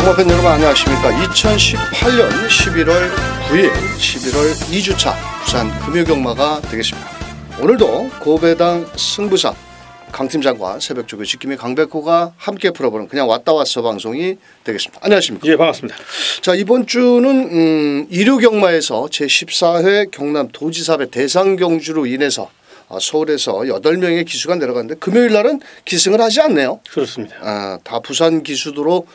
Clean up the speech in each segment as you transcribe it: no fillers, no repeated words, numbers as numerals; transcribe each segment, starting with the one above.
동호팬 여러분 안녕하십니까. 2018년 11월 9일 11월 2주차 부산 금요경마가 되겠습니다. 오늘도 고배당 승부사 강팀장과 새벽조교 지킴이 강백호가 함께 풀어보는 그냥 왔다 왔어 방송이 되겠습니다. 안녕하십니까. 예, 반갑습니다. 자, 이번 주는 일요경마에서 제14회 경남 도지사배 대상경주로 인해서 서울에서 8명의 기수가 내려갔는데 금요일 날은 기승을 하지 않네요. 그렇습니다. 다 부산 기수들로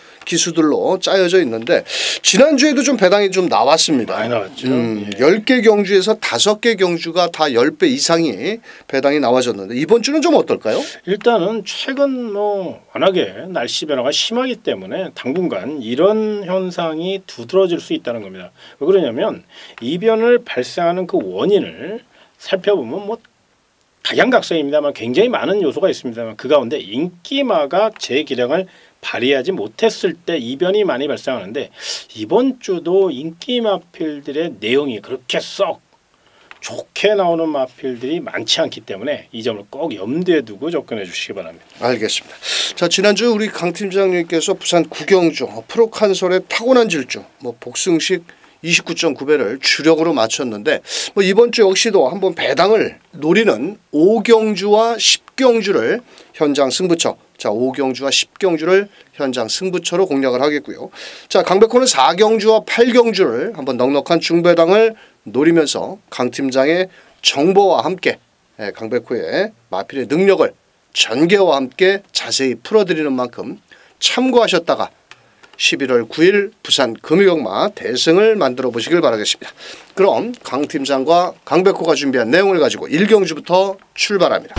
짜여져 있는데 지난주에도 좀 배당이 좀 나왔습니다. 많이 나왔죠. 10개 경주에서 5개 경주가 다 10배 이상이 배당이 나와졌는데 이번 주는 좀 어떨까요? 일단은 최근 워낙에 날씨 변화가 심하기 때문에 당분간 이런 현상이 두드러질 수 있다는 겁니다. 왜 그러냐면 이변을 발생하는 그 원인을 살펴보면 각양각색입니다만 굉장히 많은 요소가 있습니다만 그 가운데 인기마가 제 기량을 발휘하지 못했을 때 이변이 많이 발생하는데 이번 주도 인기 마필들의 내용이 그렇게 썩 좋게 나오는 마필들이 많지 않기 때문에 이 점을 꼭 염두에 두고 접근해 주시기 바랍니다. 알겠습니다. 자, 지난주 우리 강 팀장님께서 부산 구경주 프로칸솔의 타고난 질주 복승식 29.9배를 주력으로 맞췄는데 이번 주 역시도 한번 배당을 노리는 5경주와 10경주를 현장 승부처, 자 5경주와 10경주를 현장 승부처로 공략을 하겠고요. 자, 강백호는 4경주와 8경주를 한번 넉넉한 중배당을 노리면서 강 팀장의 정보와 함께 강백호의 마필의 능력을 전개와 함께 자세히 풀어드리는 만큼 참고하셨다가 11월 9일 부산 금요경마 대승을 만들어 보시길 바라겠습니다. 그럼 강 팀장과 강백호가 준비한 내용을 가지고 1경주부터 출발합니다.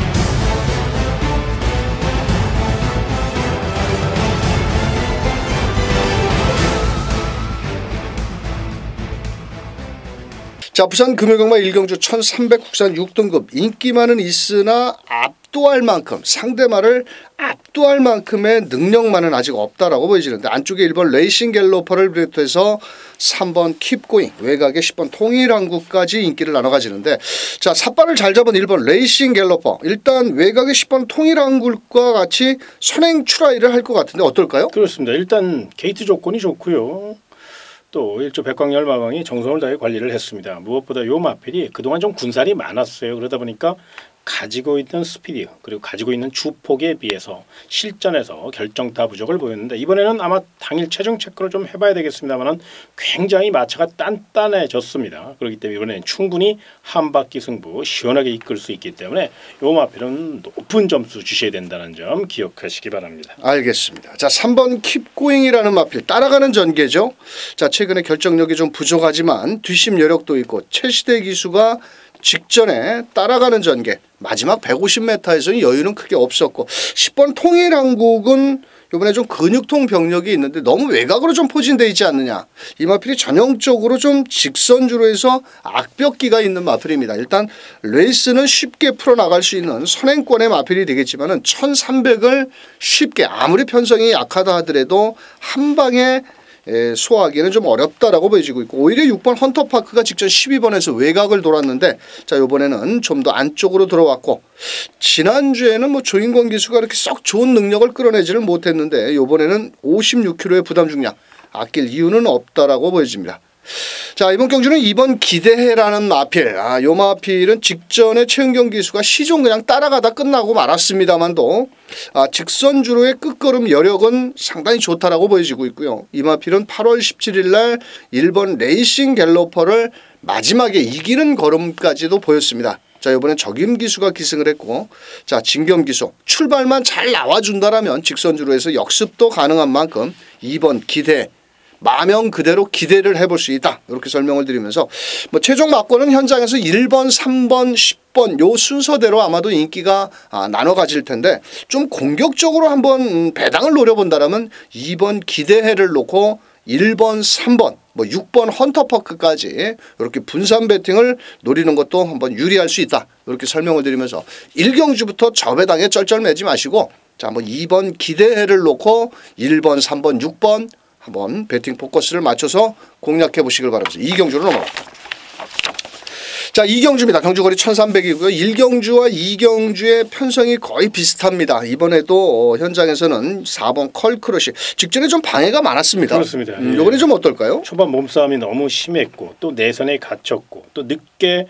자, 부산 금요경마 1경주 1300 국산 6등급 인기만은 있으나 압도할 만큼 상대마를 압도할 만큼의 능력만은 아직 없다라고 보여지는데 안쪽에 1번 레이싱 갤로퍼를 비롯해서 3번 킵고잉 외곽에 10번 통일항구까지 인기를 나눠 가지는데 자, 삿발을 잘 잡은 1번 레이싱 갤로퍼 일단 외곽에 10번 통일항구과 같이 선행 출하이를 할 것 같은데 어떨까요? 그렇습니다. 일단 게이트 조건이 좋고요. 또 일조 백광열 마방이 정성을 다해 관리를 했습니다. 무엇보다 요 마필이 그동안 좀 군살이 많았어요. 그러다 보니까 가지고 있던 스피드 그리고 가지고 있는 주폭에 비해서 실전에서 결정타 부족을 보였는데 이번에는 아마 당일 체중 체크를 좀 해봐야 되겠습니다만 굉장히 마차가 단단해졌습니다. 그렇기 때문에 이번에는 충분히 한 바퀴 승부 시원하게 이끌 수 있기 때문에 요 마필은 높은 점수 주셔야 된다는 점 기억하시기 바랍니다. 알겠습니다. 자, 3번 킵고잉이라는 마필 따라가는 전개죠. 자, 최근에 결정력이 좀 부족하지만 뒷심 여력도 있고 최시대 기수가 직전에 따라가는 전개 마지막 150m에서는 여유는 크게 없었고 10번 통일항국은 이번에 좀 근육통 병력이 있는데 너무 외곽으로 좀 포진되어 있지 않느냐. 이 마필이 전형적으로 좀 직선주로 해서 악벽기가 있는 마필입니다. 일단 레이스는 쉽게 풀어나갈 수 있는 선행권의 마필이 되겠지만 1300을 쉽게 아무리 편성이 약하다 하더라도 한 방에 소화하기는 좀 어렵다라고 보여지고 있고 오히려 6번 헌터파크가 직전 12번에서 외곽을 돌았는데 자, 이번에는 좀 더 안쪽으로 들어왔고 지난주에는 조인권 기수가 그렇게 썩 좋은 능력을 끌어내지를 못했는데 이번에는 56kg의 부담 중량 아낄 이유는 없다라고 보여집니다. 자, 이번 경주는 2번 기대해라는 마필. 요 마필은 직전에 최은경 기수가 시종 그냥 따라가다 끝나고 말았습니다만도 직선주로의 끝걸음 여력은 상당히 좋다라고 보여지고 있고요. 이 마필은 8월 17일 날 1번 레이싱 갤로퍼를 마지막에 이기는 걸음까지도 보였습니다. 자, 이번엔 적임 기수가 기승을 했고 자, 진겸 기수 출발만 잘 나와준다라면 직선주로 해서 역습도 가능한 만큼 2번 기대 마명 그대로 기대를 해볼 수 있다. 이렇게 설명을 드리면서 최종 막권은 현장에서 1번, 3번, 10번 요 순서대로 아마도 인기가 나눠 가질 텐데 좀 공격적으로 한번 배당을 노려본다라면 2번 기대해를 놓고 1번, 3번, 6번 헌터파크까지 이렇게 분산 배팅을 노리는 것도 한번 유리할 수 있다. 이렇게 설명을 드리면서 1경주부터 저배당에 쩔쩔매지 마시고 자, 한번 2번 기대해를 놓고 1번, 3번, 6번 한번 배팅 포커스를 맞춰서 공략해 보시길 바랍니다. 2경주로 넘어갑니다. 자, 이경주입니다. 경주거리 1300이고요. 1경주와 2경주의 편성이 거의 비슷합니다. 이번에도 현장에서는 4번 컬크러쉬 직전에 좀 방해가 많았습니다. 그렇습니다. 이번에 좀 어떨까요? 초반 몸싸움이 너무 심했고 또 내선에 갇혔고 또 늦게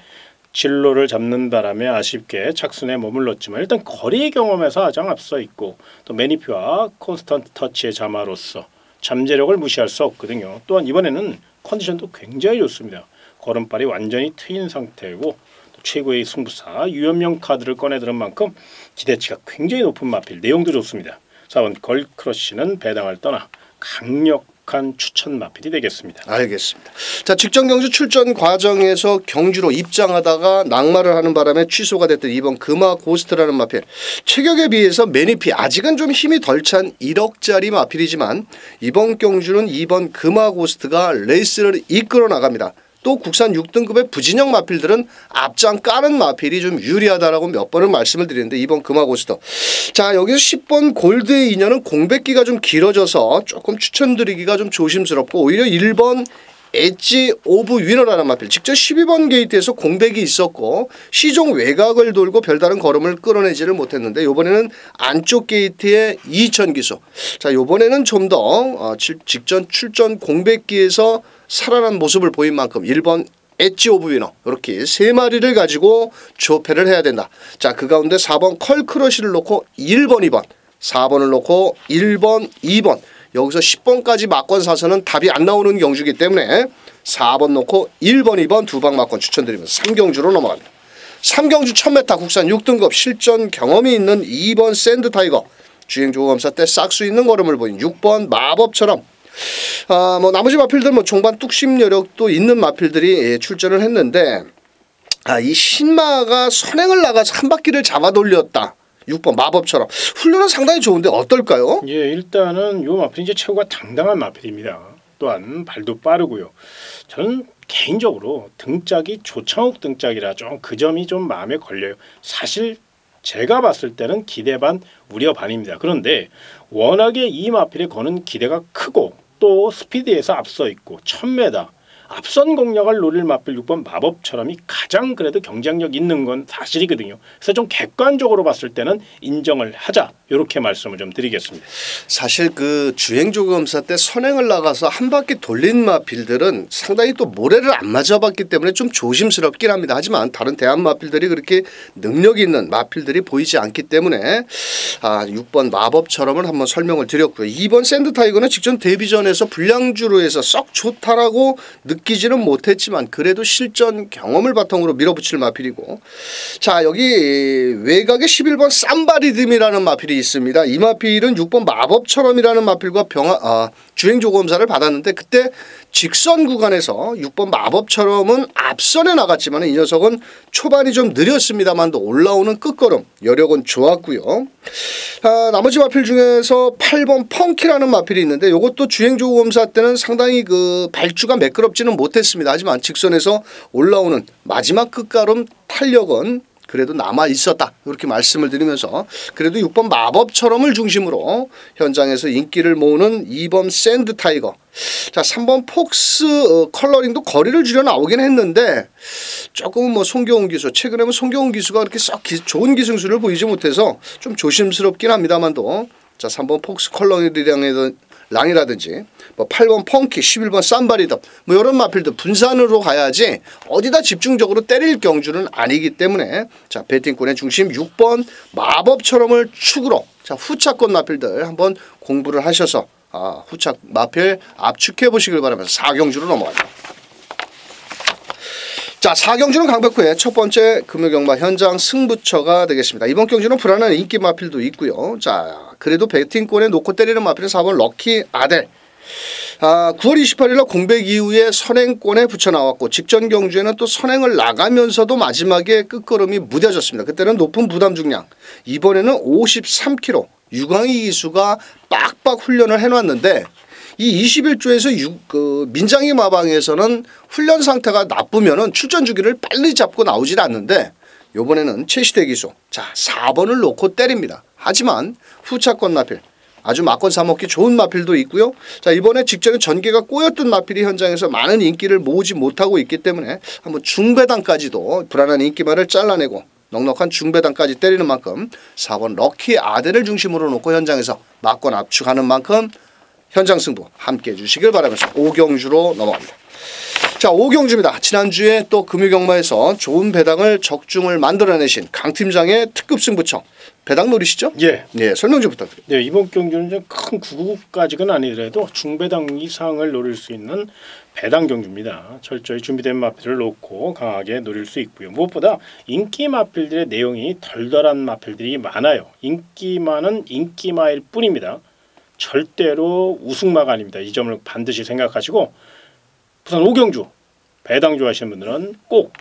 진로를 잡는 바람에 아쉽게 착순에 머물렀지만 일단 거리 경험에서 가장 앞서 있고 또 매니피와 콘스턴트 터치의 자마로서 잠재력을 무시할 수 없거든요. 또한 이번에는 컨디션도 굉장히 좋습니다. 걸음발이 완전히 트인 상태고 또 최고의 승부사 유연명 카드를 꺼내들은 만큼 기대치가 굉장히 높은 마필, 내용도 좋습니다. 4번 걸크러쉬는 배당을 떠나 강력한 추천 마필이 되겠습니다. 알겠습니다. 자, 직전 경주 출전 과정에서 경주로 입장하다가 낙마를 하는 바람에 취소가 됐던 2번 금화 고스트라는 마필. 체격에 비해서 매니피 아직은 좀 힘이 덜 찬 1억짜리 마필이지만 이번 경주는 2번 금화 고스트가 레이스를 이끌어 나갑니다. 또 국산 6등급의 부진형 마필들은 앞장 까는 마필이 좀 유리하다라고 몇 번을 말씀을 드리는데 이번 금화고스터. 자, 여기서 10번 골드의 인연은 공백기가 좀 길어져서 조금 추천드리기가 좀 조심스럽고 오히려 1번 엣지 오브 위너라는 마필. 직접 12번 게이트에서 공백이 있었고 시종 외곽을 돌고 별다른 걸음을 끌어내지를 못했는데 이번에는 안쪽 게이트에 2000기수. 자, 이번에는 좀 더 직전 출전 공백기에서 살아난 모습을 보인 만큼 1번 엣지 오브 위너 이렇게 3마리를 가지고 조패를 해야 된다. 자, 그 가운데 4번 컬크러쉬를 놓고 1번 2번 4번을 놓고 1번 2번 여기서 10번까지 막권 사서는 답이 안 나오는 경주이기 때문에 4번 놓고 1번 2번 두 방 막권 추천드리면서 3경주로 넘어갑니다. 3경주 1000m 국산 6등급 실전 경험이 있는 2번 샌드 타이거 주행조검사 때 싹수 있는 걸음을 보인 6번 마법처럼 뭐 나머지 마필들 뭐 종반 뚝심 여력도 있는 마필들이 출전을 했는데 이 신마가 선행을 나가서 한 바퀴를 잡아 돌렸다. 6번 마법처럼 훈련은 상당히 좋은데 어떨까요? 예, 일단은 요 마필이 이제 최고가 당당한 마필입니다. 또한 발도 빠르고요. 저는 개인적으로 등짝이 조창욱 등짝이라 좀 그 점이 좀 마음에 걸려요. 사실 제가 봤을 때는 기대 반 우려 반입니다. 그런데 워낙에 이 마필에 거는 기대가 크고 또 스피드에서 앞서 있고 1000m 앞선 공략을 노릴 마필 6번 마법처럼이 가장 그래도 경쟁력 있는 건 사실이거든요. 그래서 좀 객관적으로 봤을 때는 인정을 하자 이렇게 말씀을 좀 드리겠습니다. 사실 그 주행조검사 때 선행을 나가서 한 바퀴 돌린 마필들은 상당히 또 모래를 안 맞아봤기 때문에 좀 조심스럽긴 합니다. 하지만 다른 대한 마필들이 그렇게 능력이 있는 마필들이 보이지 않기 때문에 6번 마법처럼을 한번 설명을 드렸고요. 2번 샌드 타이거는 직전 데뷔전에서 불량주로 해서 썩 좋다라고 느끼지는 못했지만 그래도 실전 경험을 바탕으로 밀어붙일 마필이고 자, 여기 외곽에 11번 쌈바리듬이라는 마필이 있습니다. 이 마필은 6번 마법처럼이라는 마필과 주행조검사를 받았는데 그때 직선 구간에서 6번 마법처럼은 앞선에 나갔지만 이 녀석은 초반이 좀 느렸습니다만 올라오는 끝걸음 여력은 좋았고요. 나머지 마필 중에서 8번 펑키라는 마필이 있는데 이것도 주행조검사 때는 상당히 그 발주가 매끄럽지는 못했습니다. 하지만 직선에서 올라오는 마지막 끝걸음 탄력은 그래도 남아 있었다 이렇게 말씀을 드리면서 그래도 6번 마법처럼을 중심으로 현장에서 인기를 모으는 2번 샌드 타이거 자 3번 폭스 컬러링도 거리를 줄여 나오긴 했는데 조금은 뭐 송경훈 기수 최근에 뭐 송경훈 기수가 그렇게 썩 좋은 기승수를 보이지 못해서 좀 조심스럽긴 합니다만도 자 3번 폭스 컬러링이라든지 뭐 8번 펑키 11번 쌈바리덤 뭐 이런 마필들 분산으로 가야지 어디다 집중적으로 때릴 경주는 아니기 때문에 자 배팅권의 중심 6번 마법처럼을 축으로 자 후차권 마필들 한번 공부를 하셔서 후차 마필 압축해 보시길 바라면서 4경주로 넘어가죠. 자 4경주는 강백호의 첫 번째 금요경마 현장 승부처가 되겠습니다. 이번 경주는 불안한 인기 마필도 있고요. 자 그래도 배팅권에 놓고 때리는 마필은 4번 럭키 아델 9월 28일 날 공백 이후에 선행권에 붙여 나왔고 직전 경주에는 또 선행을 나가면서도 마지막에 끝걸음이 무뎌졌습니다. 그때는 높은 부담 중량 이번에는 53kg 유광희 기수가 빡빡 훈련을 해놨는데 이 21조에서 민장이 마방에서는 훈련 상태가 나쁘면은 출전 주기를 빨리 잡고 나오질 않는데 요번에는 최시대 기수 자 4번을 놓고 때립니다. 하지만 후차권 마필 아주 막건 사먹기 좋은 마필도 있고요. 자, 이번에 직전에 전개가 꼬였던 마필이 현장에서 많은 인기를 모으지 못하고 있기 때문에 한번 중배당까지도 불안한 인기만을 잘라내고 넉넉한 중배당까지 때리는 만큼 4번 럭키 아델을 중심으로 놓고 현장에서 막건 압축하는 만큼 현장 승부 함께해 주시길 바라면서 오경주로 넘어갑니다. 자, 오경주입니다. 지난주에 또 금유경마에서 좋은 배당을 적중을 만들어내신 강 팀장의 특급 승부처 배당 노리시죠? 예. 네, 설명 좀 부탁드립니다. 네, 이번 경주는 좀 큰 999까지는 아니더라도 중배당 이상을 노릴 수 있는 배당 경주입니다. 철저히 준비된 마필을 놓고 강하게 노릴 수 있고요. 무엇보다 인기 마필들의 내용이 덜덜한 마필들이 많아요. 인기마는 인기마일 뿐입니다. 절대로 우승마가 아닙니다. 이 점을 반드시 생각하시고 부산 오경주 배당 좋아하시는 분들은 꼭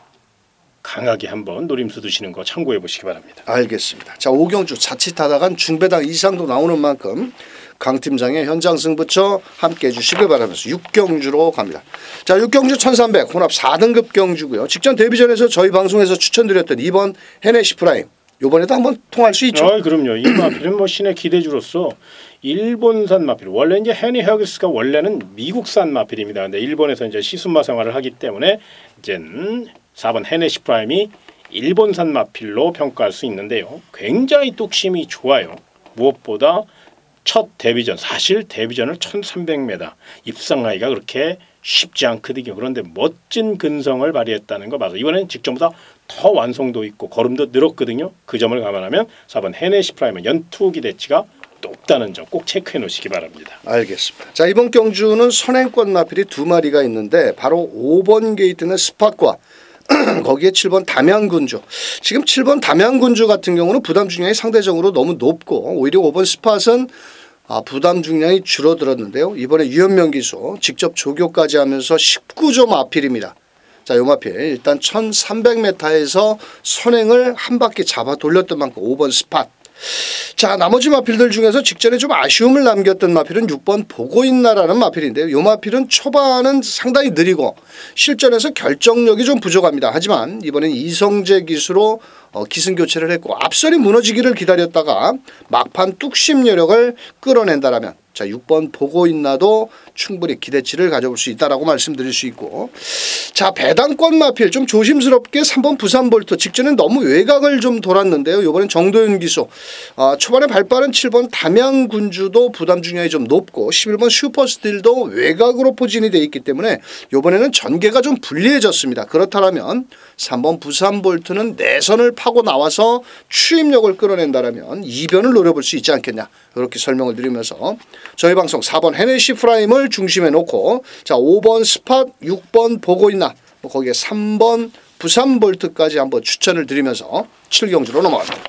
강하게 한번 노림수 드시는 거 참고해 보시기 바랍니다. 알겠습니다. 자, 오경주 자칫하다간 중배당 이상도 나오는 만큼 강 팀장의 현장 승부처 함께해 주시길 바라면서 6경주로 갑니다. 자, 6경주 1300 혼합 4등급 경주고요. 직전 데뷔전에서 저희 방송에서 추천드렸던 2번 헤네시 프라임 이번에도 한번 통할 수 있죠? 그럼요. 이 마필은 뭐 신의 기대주로서 일본산 마필. 원래 이제 헤니 헤어기스가 원래는 미국산 마필입니다. 근데 일본에서 이제 시순마 생활을 하기 때문에 이제는 4번 헤네시 프라임이 일본산 마필로 평가할 수 있는데요. 굉장히 뚝심이 좋아요. 무엇보다 첫 데뷔전, 사실 데뷔전을 1300m 입상하기가 그렇게 쉽지 않거든요. 그런데 멋진 근성을 발휘했다는 거 맞아요. 이번에는 직전보다 더 완성도 있고 걸음도 늘었거든요. 그 점을 감안하면 4번 헤네시 프라임은 연투 기대치가 높다는 점 꼭 체크해 놓으시기 바랍니다. 알겠습니다. 자, 이번 경주는 선행권 마필이 2마리가 있는데 바로 5번 게이트는 스팟과 거기에 7번 담양군주. 지금 7번 담양군주 같은 경우는 부담 중량이 상대적으로 너무 높고 오히려 5번 스팟은 부담 중량이 줄어들었는데요. 이번에 유현명 기수 직접 조교까지 하면서 19점 마필입니다. 자, 요 마필 일단 1300m에서 선행을 한 바퀴 잡아 돌렸던 만큼 5번 스팟. 자, 나머지 마필들 중에서 직전에 좀 아쉬움을 남겼던 마필은 6번 보고 있나라는 마필인데요. 이 마필은 초반은 상당히 느리고 실전에서 결정력이 좀 부족합니다. 하지만 이번엔 이성재 기수로 기승 교체를 했고 앞선이 무너지기를 기다렸다가 막판 뚝심 여력을 끌어낸다라면 자, 6번 보고 있나도 충분히 기대치를 가져볼 수 있다라고 말씀드릴 수 있고, 자, 배당권 마필 좀 조심스럽게 3번 부산볼트 직전엔 너무 외곽을 좀 돌았는데요. 이번엔 정도윤 기수 초반에 발빠른 7번 담양군주도 부담 중량이 좀 높고 11번 슈퍼스틸도 외곽으로 포진이 되어 있기 때문에 이번에는 전개가 좀 불리해졌습니다. 그렇다면 3번 부산볼트는 내선을 파고 나와서 추임력을 끌어낸다라면 이변을 노려볼 수 있지 않겠냐, 이렇게 설명을 드리면서 저희 방송 4번 헤네시 프라임을 중심에 놓고 자, 5번 스팟, 6번 보고 있나, 거기에 3번 부산볼트까지 한번 추천을 드리면서 7경주로 넘어갑니다.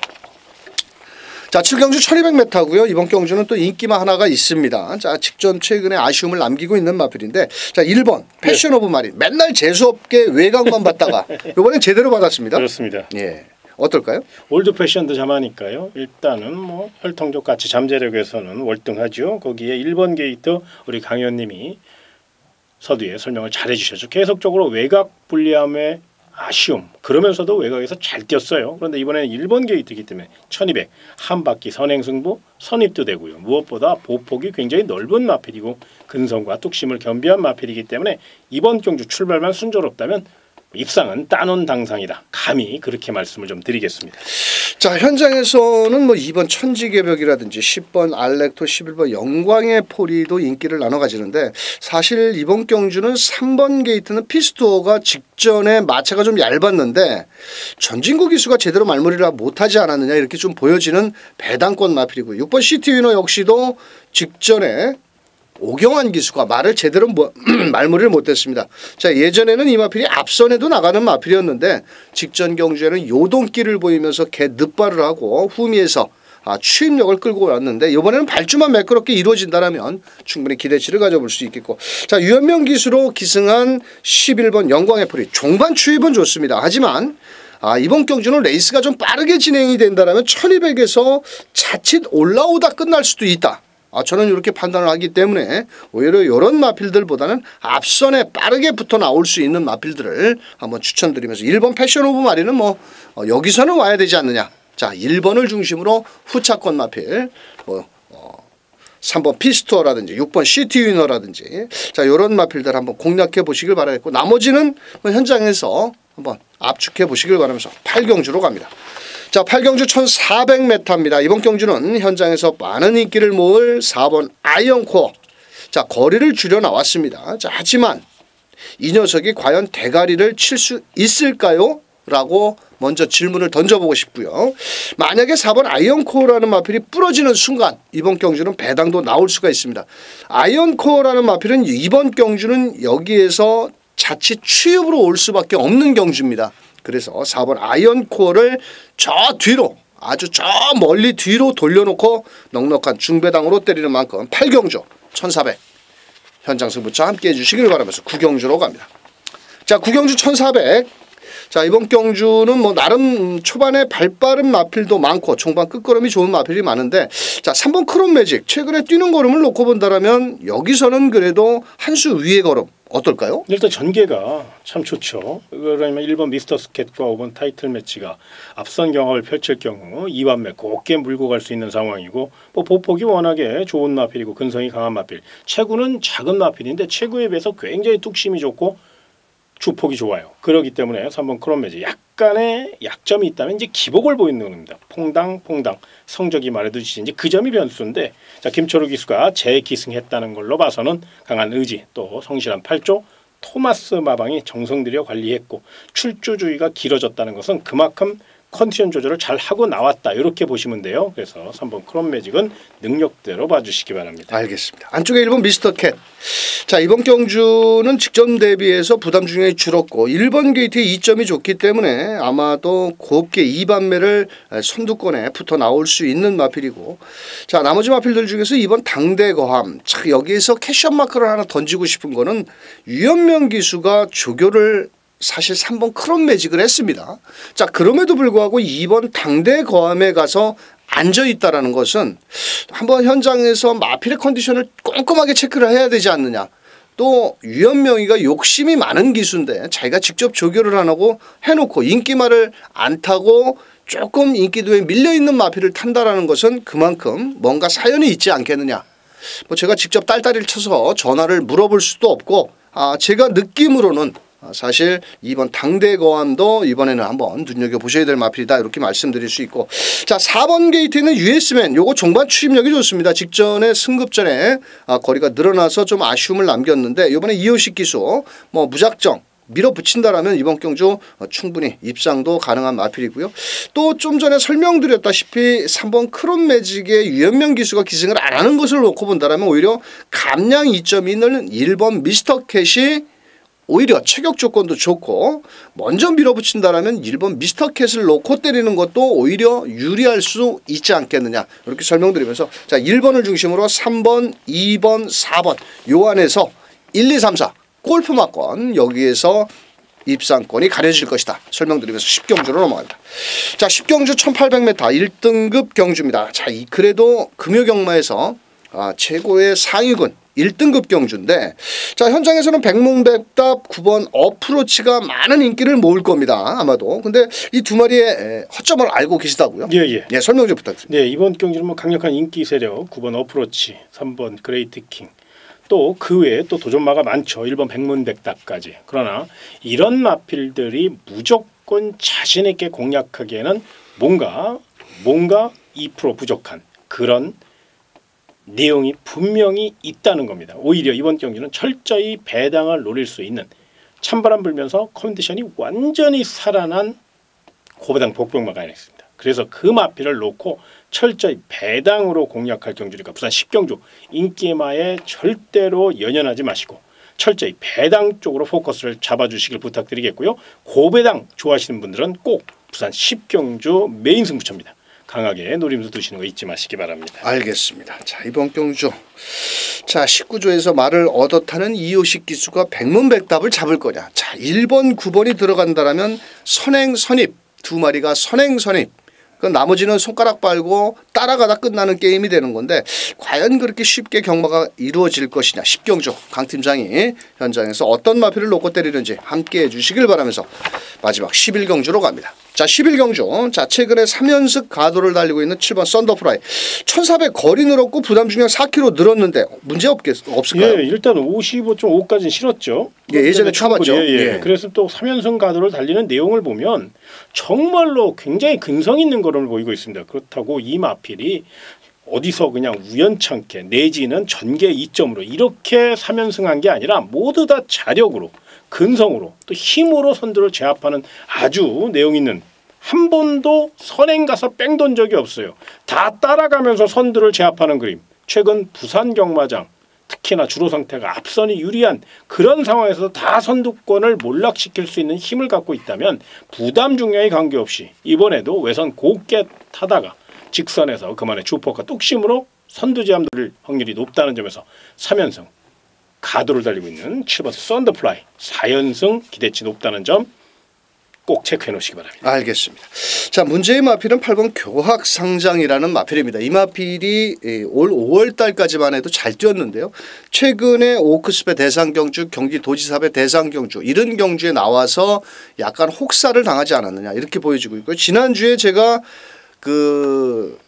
자, 7경주 1200m고요. 이번 경주는 또 인기마 하나가 있습니다. 자, 직전 최근에 아쉬움을 남기고 있는 마필인데, 자, 1번 패션 오브 마린. 맨날 재수없게 외곽만 받다가 이번엔 제대로 받았습니다. 그렇습니다. 예. 어떨까요? 올드 패션도 잠하니까요. 일단은 뭐 혈통족 같이 잠재력에서는 월등하죠. 거기에 1번 게이트 우리 강 의원님이 서두에 설명을 잘 해주셨죠. 계속적으로 외곽 불리함의 아쉬움, 그러면서도 외곽에서 잘 뛰었어요. 그런데 이번에는 1번 게이트이기 때문에 1200 한 바퀴 선행승부 선입도 되고요. 무엇보다 보폭이 굉장히 넓은 마필이고 근성과 뚝심을 겸비한 마필이기 때문에 이번 경주 출발만 순조롭다면 입상은 따놓은 당상이다. 감히 그렇게 말씀을 좀 드리겠습니다. 자, 현장에서는 뭐 2번 천지개벽이라든지 10번 알렉토, 11번 영광의 포리도 인기를 나눠 가지는데, 사실 이번 경주는 3번 게이트는 피스투어가 직전에 마차가 좀 얇았는데 전진구 기수가 제대로 말머리를 못하지 않았느냐, 이렇게 좀 보여지는 배당권 마필이고, 6번 시티위너 역시도 직전에 오경환 기수가 말을 제대로 말머리를 못했습니다. 자, 예전에는 이 마필이 앞선에도 나가는 마필이었는데 직전 경주에는 요동기를 보이면서 개 늑발을 하고 후미에서 추임력을 끌고 왔는데 이번에는 발주만 매끄럽게 이루어진다면 충분히 기대치를 가져볼 수 있겠고, 자, 유현명 기수로 기승한 11번 영광의 포리 종반 추입은 좋습니다. 하지만 이번 경주는 레이스가 좀 빠르게 진행이 된다면 1200에서 자칫 올라오다 끝날 수도 있다. 저는 이렇게 판단을 하기 때문에 오히려 이런 마필들보다는 앞선에 빠르게 붙어 나올 수 있는 마필들을 한번 추천드리면서 1번 패션 오브 마리는 뭐 여기서는 와야 되지 않느냐. 자, 1번을 중심으로 후차권 마필 3번 피스토어라든지 6번 시티 위너라든지 자 이런 마필들 한번 공략해 보시길 바라겠고 나머지는 뭐 현장에서 한번 압축해 보시길 바라면서 8경주로 갑니다. 자 8경주 1400m입니다. 이번 경주는 현장에서 많은 인기를 모을 4번 아이언코어 자 거리를 줄여 나왔습니다. 자 하지만 이 녀석이 과연 대가리를 칠 수 있을까요? 라고 먼저 질문을 던져보고 싶고요. 만약에 4번 아이언코어라는 마필이 부러지는 순간 이번 경주는 배당도 나올 수가 있습니다. 아이언코어라는 마필은 이번 경주는 여기에서 자칫 취업으로 올 수밖에 없는 경주입니다. 그래서 4번 아이언코어를 저 뒤로 아주 저 멀리 뒤로 돌려놓고 넉넉한 중배당으로 때리는 만큼 8경주 1400 현장 승부차 함께해 주시길 바라면서 9경주로 갑니다. 자 9경주 1400 자 이번 경주는 뭐 나름 초반에 발빠른 마필도 많고 중반 끝걸음이 좋은 마필이 많은데 자 3번 크롬 매직 최근에 뛰는 걸음을 놓고 본다라면 여기서는 그래도 한 수 위의 걸음 어떨까요? 일단 전개가 참 좋죠. 그러면 1번 미스터 스캣과 5번 타이틀 매치가 앞선 경합을 펼칠 경우 2반매 곱게 물고 갈 수 있는 상황이고 뭐 보폭이 워낙에 좋은 마필이고 근성이 강한 마필 체구는 작은 마필인데 체구에 비해서 굉장히 뚝심이 좋고 주폭이 좋아요. 그렇기 때문에 3번 크롬 매직 약간의 약점이 있다면 이제 기복을 보이는 겁니다. 퐁당 성적이 말해두시 이제 그 점이 변수인데 자 김철우 기수가 재기승했다는 걸로 봐서는 강한 의지 또 성실한 8조 토마스 마방이 정성 들여 관리했고 출조주의가 길어졌다는 것은 그만큼 컨디션 조절을 잘 하고 나왔다 이렇게 보시면 돼요. 그래서 3번 크롬 매직은 능력대로 봐주시기 바랍니다. 알겠습니다. 안쪽에 1번 미스터 캣. 자 이번 경주는 직전 대비해서 부담 중량이 줄었고 1번 게이트의 2점이 좋기 때문에 아마도 곱게 2반매를 선두권에 붙어 나올 수 있는 마필이고 자 나머지 마필들 중에서 2번 당대거함 자 여기에서 캐션 마크를 하나 던지고 싶은 거는 유현명 기수가 조교를 사실 3번 크롬 매직을 했습니다. 자 그럼에도 불구하고 2번 당대 거함에 가서 앉아 있다라는 것은 한번 현장에서 마필의 컨디션을 꼼꼼하게 체크를 해야 되지 않느냐. 또 유현명이가 욕심이 많은 기수인데 자기가 직접 조교를 안 하고 해놓고 인기말을 안 타고 조금 인기도에 밀려있는 마필을 탄다라는 것은 그만큼 뭔가 사연이 있지 않겠느냐. 뭐 제가 직접 딸딸이를 쳐서 전화를 물어볼 수도 없고 제가 느낌으로는 사실 이번 당대거함도 이번에는 한번 눈여겨보셔야 될 마필이다 이렇게 말씀드릴 수 있고 자 4번 게이트는 US맨 요거 종반 추임력이 좋습니다. 직전에 승급전에 거리가 늘어나서 좀 아쉬움을 남겼는데 이번에 이호식 기수 뭐 무작정 밀어붙인다라면 이번 경주 충분히 입상도 가능한 마필이고요. 또 좀 전에 설명드렸다시피 3번 크롬 매직의 유현명 기수가 기승을 안 하는 것을 놓고 본다라면 오히려 감량 2점이 있는 1번 미스터 캣이 오히려 체격 조건도 좋고 먼저 밀어붙인다라면 1번 미스터 캣을 놓고 때리는 것도 오히려 유리할 수 있지 않겠느냐 이렇게 설명드리면서 자 1번을 중심으로 3번, 2번, 4번 요 안에서 1, 2, 3, 4 골프 막권 여기에서 입상권이 가려질 것이다 설명드리면서 10경주로 넘어간다. 자 10경주 1800m 1등급 경주입니다. 자 그래도 금요경마에서 최고의 상위군 1등급 경주인데 자 현장에서는 백몽백답 9번 어프로치가 많은 인기를 모을 겁니다. 아마도. 근데 이 두 마리의 허점을 알고 계시다고요? 예. 예, 설명 좀 부탁드립니다. 네, 이번 경주는 뭐 강력한 인기 세력 9번 어프로치, 3번 그레이트 킹 또 그 외에 또 도전마가 많죠. 1번 백문백답까지. 그러나 이런 마필들이 무조건 자신 있게 공략하기에는 뭔가 2% 부족한 그런 내용이 분명히 있다는 겁니다. 오히려 이번 경기는 철저히 배당을 노릴 수 있는 찬바람 불면서 컨디션이 완전히 살아난 고배당 복병마가 있습니다. 그래서 그 마필을 놓고 철저히 배당으로 공략할 경주니까 부산 10경주 인기마에 절대로 연연하지 마시고 철저히 배당 쪽으로 포커스를 잡아주시길 부탁드리겠고요. 고배당 좋아하시는 분들은 꼭 부산 10경주 메인 승부처입니다. 강하게 노림수 두시는 거 잊지 마시기 바랍니다. 알겠습니다. 자 이번 경주 자 19조에서 말을 얻어타는 이호식 기수가 백문백답을 잡을 거냐. 자 1번 9번이 들어간다라면 선행선입 두 마리가 선행선입 그 나머지는 손가락 빨고 따라가다 끝나는 게임이 되는 건데 과연 그렇게 쉽게 경마가 이루어질 것이냐. 10경주 강 팀장이 현장에서 어떤 마필을 놓고 때리는지 함께해 주시길 바라면서 마지막 11경주로 갑니다. 자 11경주. 자 최근에 3연승 가도를 달리고 있는 7번 썬더프라이. 1400 거리 늘었고 부담 중량 4kg 늘었는데 문제 없을까요? 예, 일단 55.5까지는 실었죠. 예, 예전에 쳐봤죠. 예, 예. 예. 그래서 또 3연승 가도를 달리는 내용을 보면 정말로 굉장히 근성 있는 걸음을 보이고 있습니다. 그렇다고 이 마필이 어디서 그냥 우연찮게 내지는 전개 2점으로 이렇게 3연승한 게 아니라 모두 다 자력으로 근성으로 또 힘으로 선두를 제압하는 아주 내용 있는, 한 번도 선행 가서 뺑돈 적이 없어요. 다 따라가면서 선두를 제압하는 그림. 최근 부산 경마장 특히나 주로 상태가 앞선이 유리한 그런 상황에서 다 선두권을 몰락시킬 수 있는 힘을 갖고 있다면 부담 중량에 관계없이 이번에도 외선 곱게 타다가 직선에서 그만의 주포카 뚝심으로 선두 제압 노릴 확률이 높다는 점에서 3연승 가도를 달리고 있는 7번 썬더플라이 4연승 기대치 높다는 점 꼭 체크해 놓으시기 바랍니다. 알겠습니다. 자 문제의 마필은 8번 교학상장이라는 마필입니다. 이 마필이 올 5월 달까지만 해도 잘 뛰었는데요. 최근에 오크스배 대상경주, 경기도지사배 대상경주 이런 경주에 나와서 약간 혹사를 당하지 않았느냐 이렇게 보여지고 있고요. 지난주에 제가 그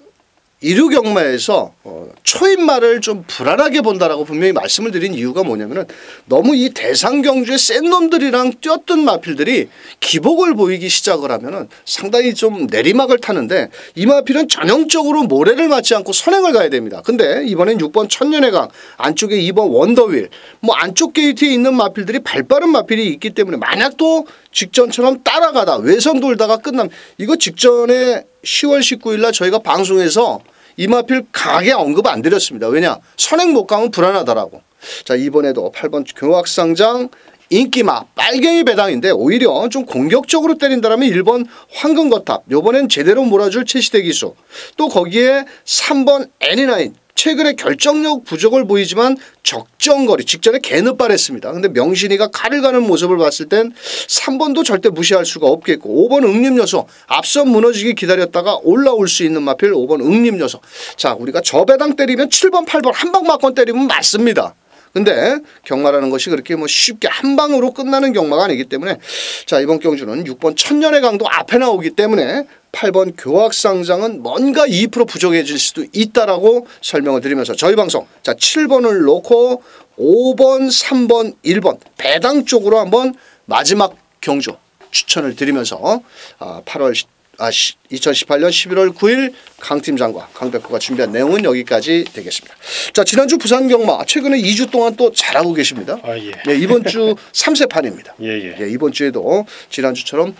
이류경마에서 초입마를 좀 불안하게 본다라고 분명히 말씀을 드린 이유가 뭐냐면은 너무 이 대상경주의 센 놈들이랑 뛰었던 마필들이 기복을 보이기 시작을 하면은 상당히 좀 내리막을 타는데 이 마필은 전형적으로 모래를 맞지 않고 선행을 가야 됩니다. 근데 이번엔 6번 천년의 강 안쪽에 2번 원더윌 뭐 안쪽 게이트에 있는 마필들이 발빠른 마필이 있기 때문에 만약 또 직전처럼 따라가다 외선 돌다가 끝나면 이거 직전에 10월 19일 날 저희가 방송에서 이 마필 강하게 언급 안 드렸습니다. 왜냐? 선행 못 가면 불안하다라고. 자 이번에도 8번 교학상장 인기마 빨갱이 배당인데 오히려 좀 공격적으로 때린다면 1번 황금거탑 요번엔 제대로 몰아줄 최시대 기수 또 거기에 3번 애니나인 최근에 결정력 부족을 보이지만 적정거리 직전에 개느발했습니다. 근데 명신이가 칼을 가는 모습을 봤을 땐 3번도 절대 무시할 수가 없겠고 5번 응립요소 앞선 무너지기 기다렸다가 올라올 수 있는 마필 5번 응립요소. 자 우리가 저배당 때리면 7번 8번 한 방 맞고 때리면 맞습니다. 근데 경마라는 것이 그렇게 뭐 쉽게 한 방으로 끝나는 경마가 아니기 때문에 자 이번 경주는 6번 천년의 강도 앞에 나오기 때문에 8번 교학상장은 뭔가 2% 부족해질 수도 있다라고 설명을 드리면서 저희 방송 자 7번을 놓고 5번 3번 1번 배당 쪽으로 한번 마지막 경주 추천을 드리면서 2018년 11월 9일 강팀장과 강백호가 준비한 내용은 여기까지 되겠습니다. 자 지난주 부산 경마 최근에 2주 동안 또 잘하고 계십니다. 예. 네, 이번 주 3세판입니다. 예. 네, 이번 주에도 지난주처럼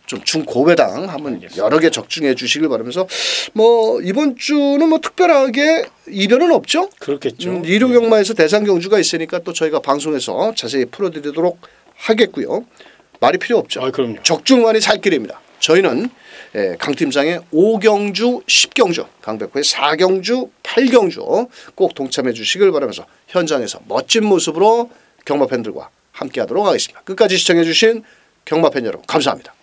좀 중고배당 한번 여러 개 적중해 주시길 바라면서 뭐 이번 주는 뭐 특별하게 이변은 없죠. 그렇겠죠. 이류경마에서 대상경주가 있으니까 또 저희가 방송에서 자세히 풀어드리도록 하겠고요. 말이 필요 없죠. 그럼요. 적중만이 살 길입니다. 저희는 강팀장의 5경주 10경주 강백호의 4경주 8경주 꼭 동참해 주시길 바라면서 현장에서 멋진 모습으로 경마팬들과 함께하도록 하겠습니다. 끝까지 시청해 주신 경마팬 여러분 감사합니다.